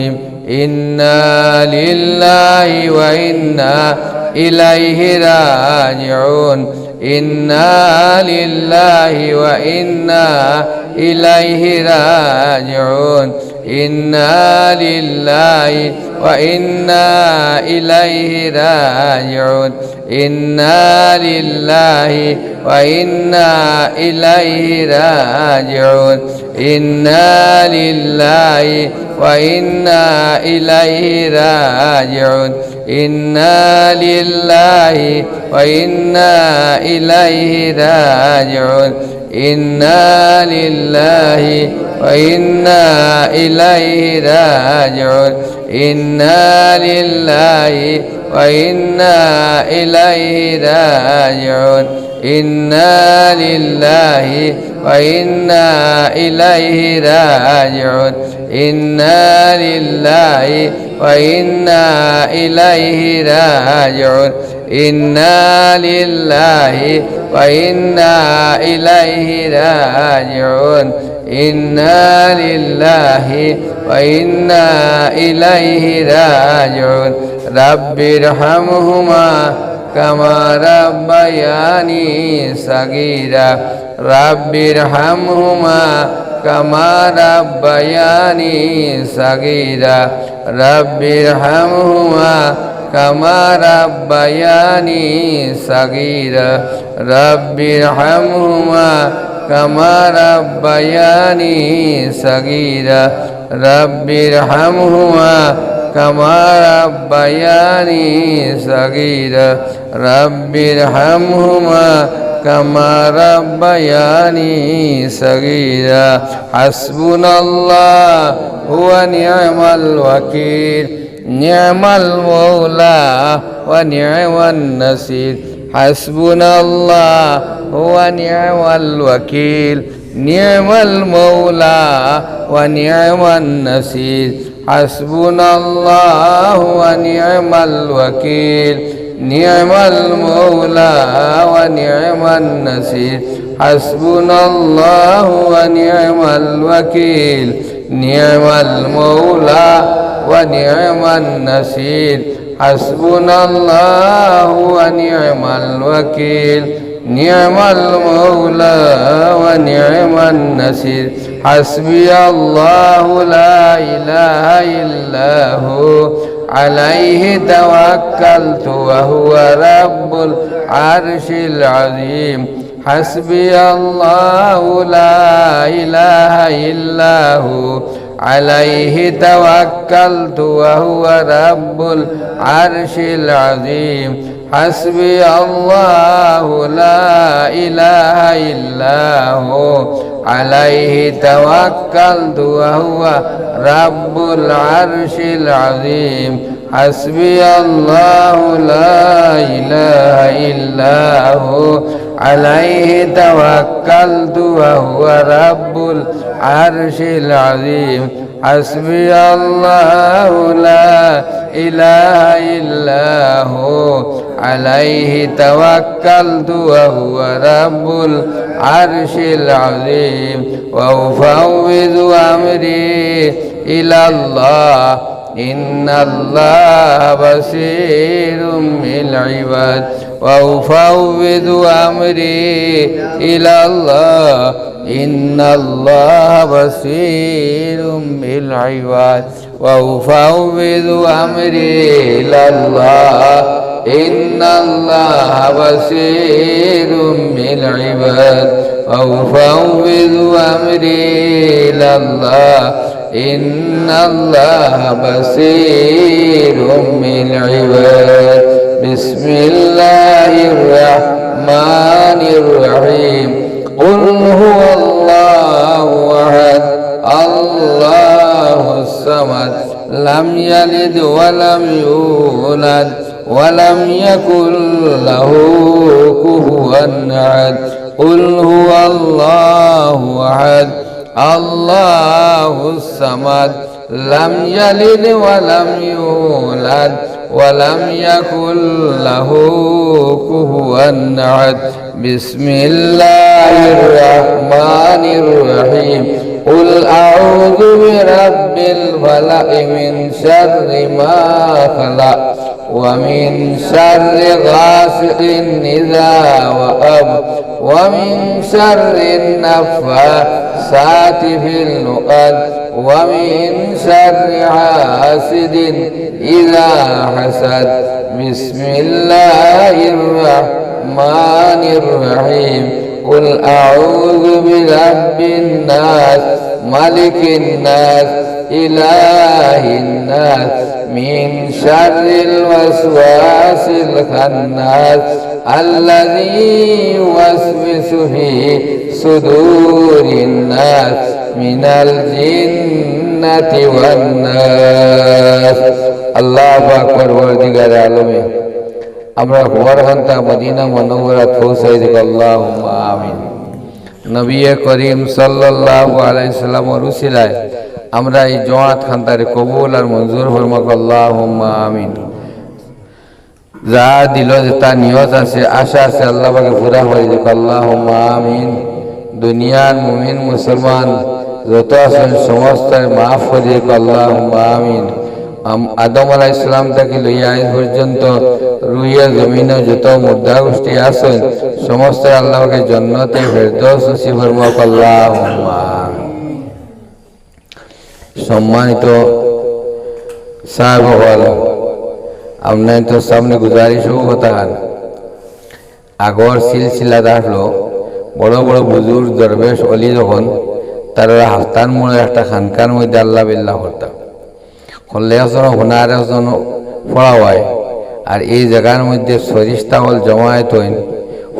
العظيم إنا لله وإنا إليه راجعون إنا لله وإنا إليه راجعون إنا لله وإنا إليه راجعون إنا لله وإنا إليه راجعون إنا لله وإنا إليه راجعون إنا لله وإنا إليه راجعون إنا لله وإنا إليه راجعون إنا لله وإنا إليه راجعون إنا لله وإنا إليه راجعون إنا لله وإنا إليه راجعون إنا لله وإنا إليه راجعون إنا لله وإنا إليه راجعون رب ارحمهما كما ربياني صغيرا رب ارحمهما كما ربياني صغيرا رب ارحمهما كما ربياني صغيرا رب ارحمهما كما ربياني صغيرا رب ارحمهما كما ربياني صغيرا رب ارحمهما كما ربياني صغيرا حسبنا الله ونعم الوكيل نعم المولى ونعم النصير حسبنا الله ونعم الوكيل نعم المولى ونعم النصير حسبنا الله ونعم الوكيل نعم المولى ونعم النصير حسبنا الله ونعم الوكيل نعم المولى ونعم النصير حسبنا الله ونعم الوكيل نعم المولى ونعم النصير حسبي الله لا إله إلا هو عليه توكلت وهو رب العرش العظيم حسبي الله لا إله إلا هو عليه توكلت وهو رب العرش العظيم حسبي الله لا إله إلا هو عليه توكلت وهو رب العرش العظيم حسبي الله لا إله إلا هو عليه توكلت وهو رب العرش العظيم حسبي الله لا إله إلا هو عليه توكلت وهو رب العرش العظيم وأفوض أمري إلى الله إن الله بصير بالعباد وأفوض أمري إلى الله إن الله بصير بالعباد وأفوض أمري إلى الله إن الله بصير بالعباد وأفوض أمري إلى الله إن الله بصير بالعباد بسم الله الرحمن الرحيم قل هو الله أحد الله الصمد لم يلد ولم يولد ولم يكن له كفوا أحد قل هو الله أحد الله الصمد لم يلد ولم يولد ولم يكن له كفوا أحد بسم الله الرحمن الرحيم قل أعوذ برب الفلق من شر ما خلق ومن شر غاسق إذا وقب ومن شر النفاثات في العقد ومن شر حاسد إذا حسد بسم الله الرحمن الرحيم قل أعوذ برب الناس ملك الناس إله الناس من شر الوسواس الخناس الذي يوسوس في صدور الناس من الجنة والناس الله أكبر وردگار عالمে আমরা হুয়ারখান্তা মদিনা মুনাওয়ারাত পৌঁছাই দিক আল্লাহুম্মা আমিন। নবী করিম সাল্লাল্লাহু আলাইহি সাল্লামের উসিলায় আমরা এই জমাত খান্তারে কবুল আর মঞ্জুর ফরমাক আল্লাহুম্মা আমিন। যা দিল যেটা নিয়ত আছে আশা আছে আল্লাহ পাকে পুরা করে দিক আল্লাহুম্মা আমিন। দুনিয়ার মুমিন মুসলমান যত আছেন সমস্ত মাফ করে দিক আল্লাহুম্মা আমিন। আদম আলাইহিস সালাম থেকে লইয়া আজ পর্যন্ত রুইয়া জমিনে যত মুর্দা গোষ্ঠী আছেন সমস্ত আল্লাহকে জান্নাতে ফেরদৌস নসিব ফরমাক আল্লাহুম্মা আমিন। সম্মানিত সাহেব হল আপনার তো সামনে গুজারিশ কথা আগর সিলসিলা আসলো বড় বড় বুজুর্গ দরবেশ অলি যখন তারা হাফতার মোড়ে একটা খানকার মধ্যে আল্লাহ বিল্লাহ করতাম করলে একজন হোনার একজন পড়া হয় আর এই জায়গার মধ্যে ফরিস্তা হল জমায়েত হইন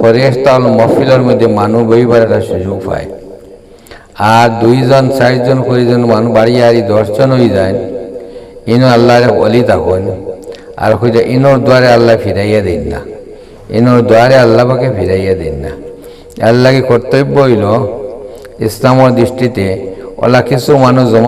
ফরিস্তা হল মহফিলের মধ্যে মানুষ বইবার একটা সুযোগ পায় আর 2 জন 4 জন কয়েকজন মানুষ বাড়ি আরি 10 জন হয়ে যায় ইনো আল্লাহর অলি তখন আর খুঁজে ইনোর দ্বারে আল্লাহ ফিরাইয়া দেন না ইনোর দ্বারে আল্লাহকে ফিরাইয়া দেন না। আল্লাহকে কর্তব্য হইল ইসলামের দৃষ্টিতে ওলা কিছু মানুষ